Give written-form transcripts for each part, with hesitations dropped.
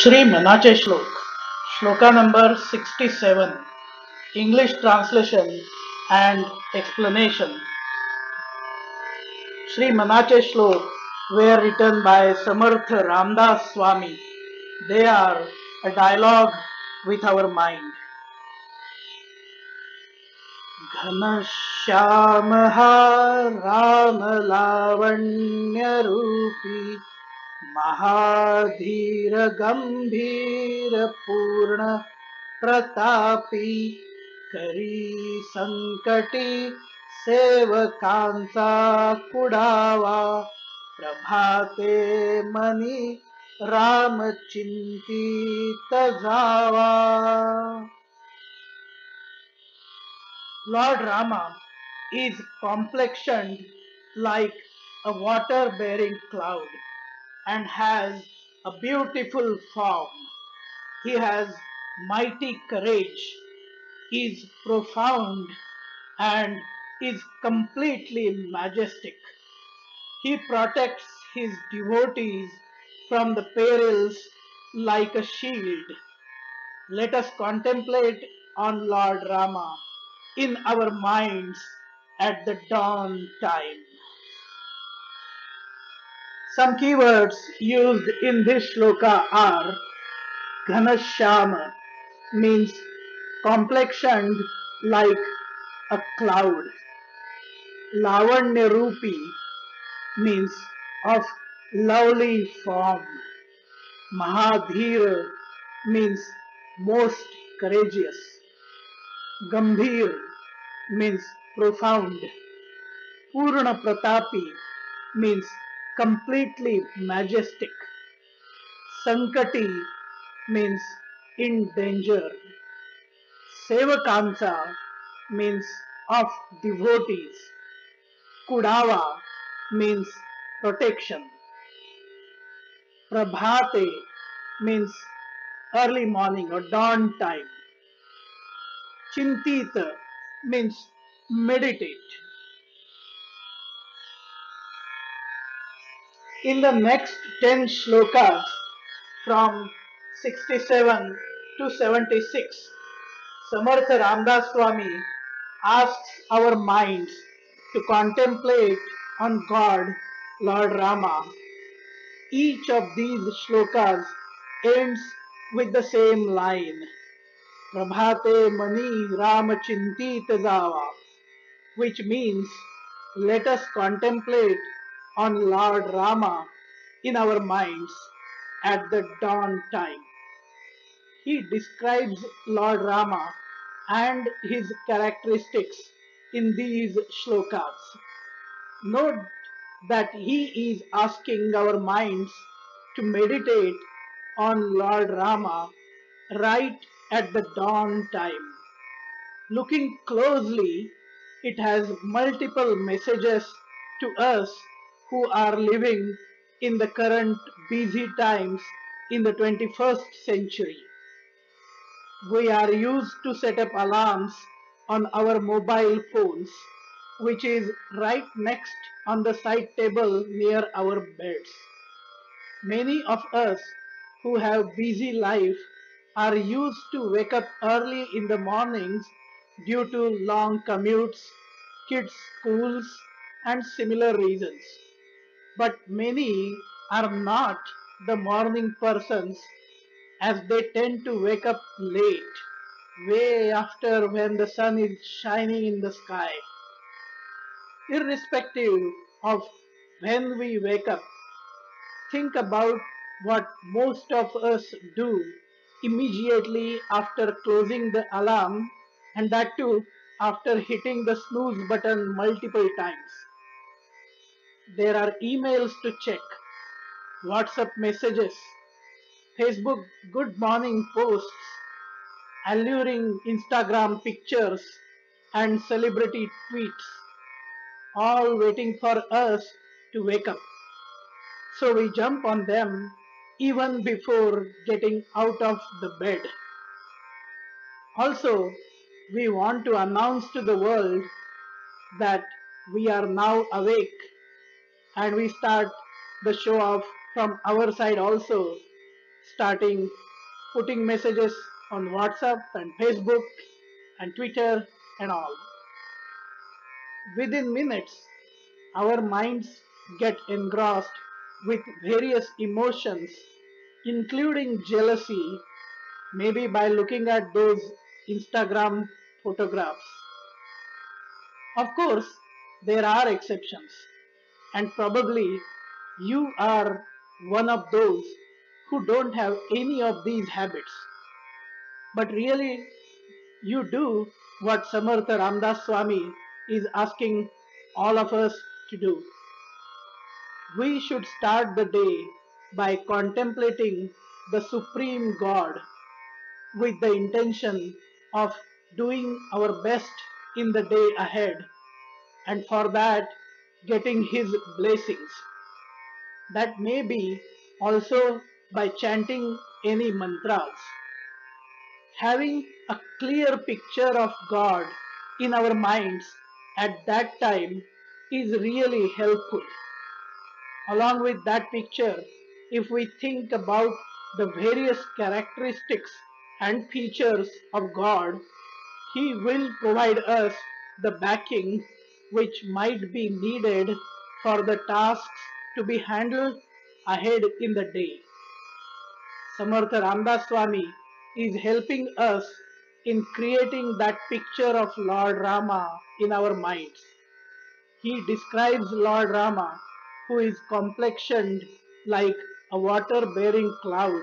Shri Manache Shlok, Shloka number 67, English translation and explanation. Shri Manache Shlok were written by Samarth Ramdas Swami. They are a dialogue with our mind. Ghanshyam Ram लावण्य रूपी महाधीर गंभीर पूर्ण प्रतापी करी संकटी सेवकांचा कुडावा प्रभाते money Ram चिंतित जावा. Lord Rama is complexioned like a water-bearing cloud and has a beautiful form. He has mighty courage, is profound, and is completely majestic. He protects his devotees from the perils like a shield. Let us contemplate on Lord Rama in our minds at the dawn time. Some keywords used in this shloka are Ghanashyama, means complexioned like a cloud. Lavanya Rupi means of lovely form. Mahadhira means most courageous. Gambhir means profound. Purna Pratapi means completely majestic. Sankati means in danger. Sevakansa means of devotees. Kudava means protection. Prabhate means early morning or dawn time. Chintita means meditate. In the next 10 shlokas from 67 to 76, Samartha Ramdas Swami asks our minds to contemplate on God, Lord Rama. Each of these shlokas ends with the same line, Prabhate Mani Rama Chintita Java, which means let us contemplate on Lord Rama in our minds at the dawn time. He describes Lord Rama and his characteristics in these shlokas. Note that he is asking our minds to meditate on Lord Rama right at the dawn time. Looking closely, it has multiple messages to us who are living in the current busy times in the 21st century. We are used to set up alarms on our mobile phones, which is right next on the side table near our beds. Many of us who have busy life are used to wake up early in the mornings due to long commutes, kids' schools, and similar reasons. But many are not the morning persons as they tend to wake up late, way after when the sun is shining in the sky. Irrespective of when we wake up, think about what most of us do immediately after closing the alarm, and that too after hitting the snooze button multiple times. There are emails to check, WhatsApp messages, Facebook good morning posts, alluring Instagram pictures, and celebrity tweets, all waiting for us to wake up. So we jump on them even before getting out of the bed. Also, we want to announce to the world that we are now awake, and we start the show off from our side also, starting putting messages on WhatsApp and Facebook and Twitter and all. Within minutes, our minds get engrossed with various emotions, including jealousy, maybe by looking at those Instagram photographs. Of course, there are exceptions, and probably you are one of those who don't have any of these habits. But really, you do what Samartha Ramdas Swami is asking all of us to do. We should start the day by contemplating the Supreme God with the intention of doing our best in the day ahead, and for that getting His blessings. That may be also by chanting any mantras. Having a clear picture of God in our minds at that time is really helpful. Along with that picture, if we think about the various characteristics and features of God, He will provide us the backing which might be needed for the tasks to be handled ahead in the day. Samartha Ramdas Swami is helping us in creating that picture of Lord Rama in our minds. He describes Lord Rama, who is complexioned like a water bearing cloud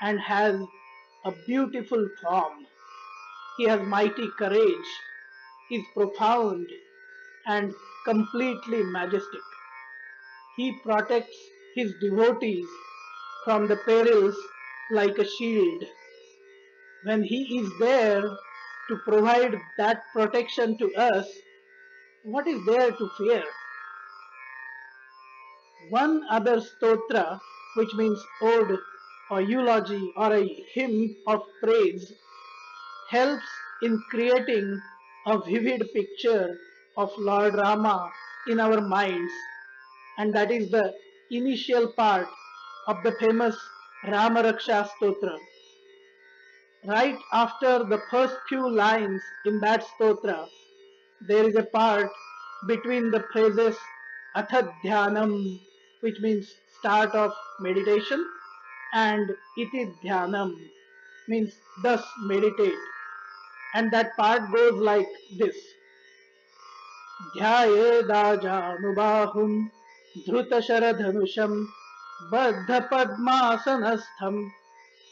and has a beautiful form. He has mighty courage, is profound and completely majestic. He protects his devotees from the perils like a shield. When he is there to provide that protection to us, what is there to fear? One other stotra, which means ode or eulogy or a hymn of praise, helps in creating a vivid picture of Lord Rama in our minds, and that is the initial part of the famous Rama Raksha Stotra. Right after the first few lines in that stotra, there is a part between the phrases Atha Dhyanam, which means start of meditation, and Iti Dhyanam, means thus meditate. And that part goes like this. ध्यायेदाजानुबाहुं धृतशरधनुषं बद्धपद्मासनस्थं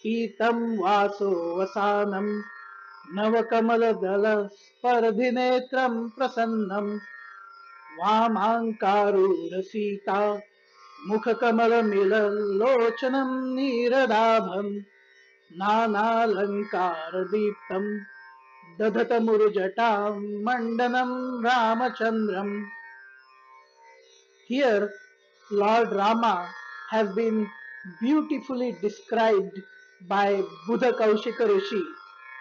पीतं वासोवसानं नवकमलदलस्पर्धिनेत्रं प्रसन्नं वामाङ्कारूढसीता मुखकमलमिलल्लोचनं नीरदाभं नानालङ्कारदीप्तं दधतमुरुजटां मण्डनं Ramachandram. Here, Lord Rama has been beautifully described by Buddha Kaushika Rishi,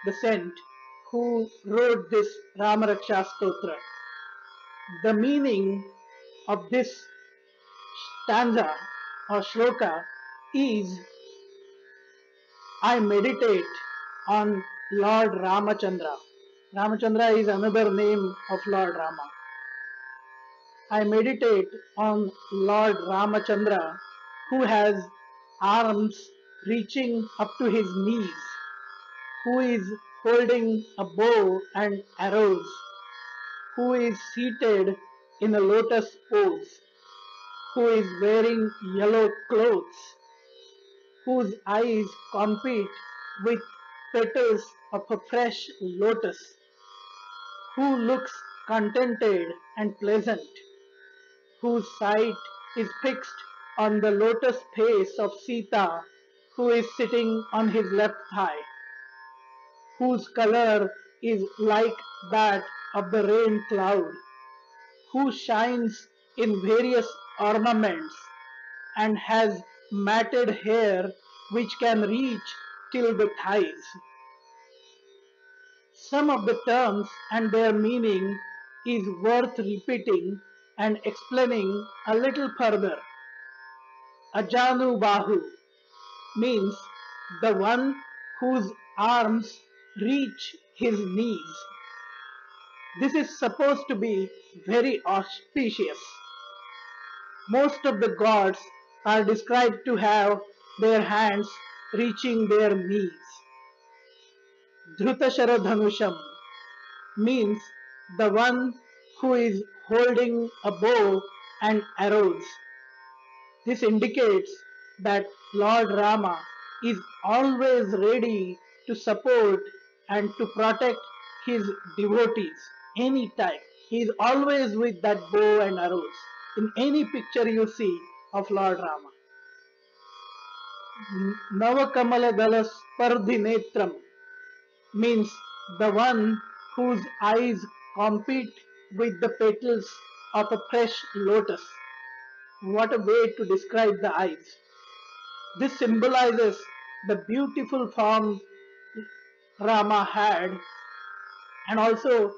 the saint, who wrote this Ramaraksha Stotra. The meaning of this stanza or shloka is, I meditate on Lord Ramachandra. Ramachandra is another name of Lord Rama. I meditate on Lord Ramachandra, who has arms reaching up to his knees, who is holding a bow and arrows, who is seated in a lotus pose, who is wearing yellow clothes, whose eyes compete with petals of a fresh lotus, who looks contented and pleasant, whose sight is fixed on the lotus face of Sita, who is sitting on his left thigh, whose color is like that of the rain cloud, who shines in various ornaments and has matted hair which can reach till the thighs. Some of the terms and their meaning is worth repeating and explaining a little further. Ajanu Bahu, means the one whose arms reach his knees. This is supposed to be very auspicious. Most of the gods are described to have their hands reaching their knees. Dhrutasharadhanusham means the one who is holding a bow and arrows. This indicates that Lord Rama is always ready to support and to protect his devotees anytime. He is always with that bow and arrows in any picture you see of Lord Rama. Navakamala Dalas Pardhinetram means the one whose eyes compete with the petals of a fresh lotus. What a way to describe the eyes. This symbolizes the beautiful form Rama had, and also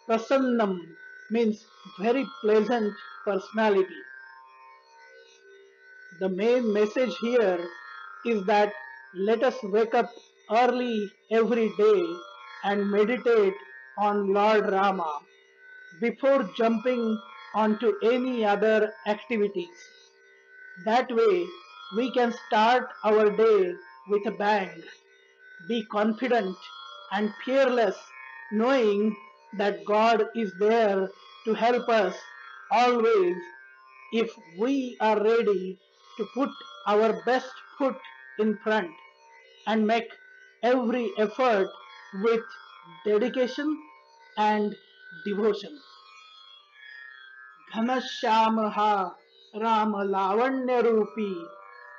Prasannam means very pleasant personality. The main message here is that let us wake up early every day and meditate on Lord Rama before jumping onto any other activities. That way, we can start our day with a bang, be confident and fearless, knowing that God is there to help us always if we are ready to put our best foot in front and make every effort with dedication and devotion. Ghanshyam हा राम लावण्य रूपी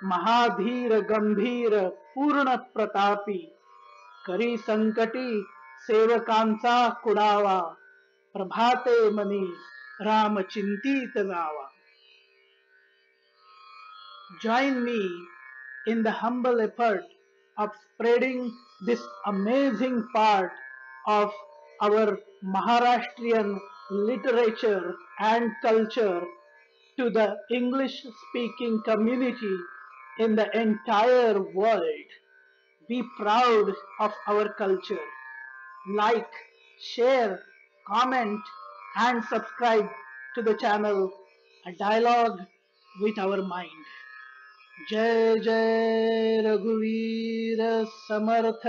महाधीर गंभीर पूर्ण प्रतापी करी संकटी सेवकांचा कुडावा प्रभाते money Ram चिंतित जावा. Join me in the humble effort of spreading this amazing part of our Maharashtrian literature and culture to the English speaking community in the entire world. Be proud of our culture. Like, share, comment, and subscribe to the channel A Dialogue with Our Mind. जय जय रघुवीर समर्थ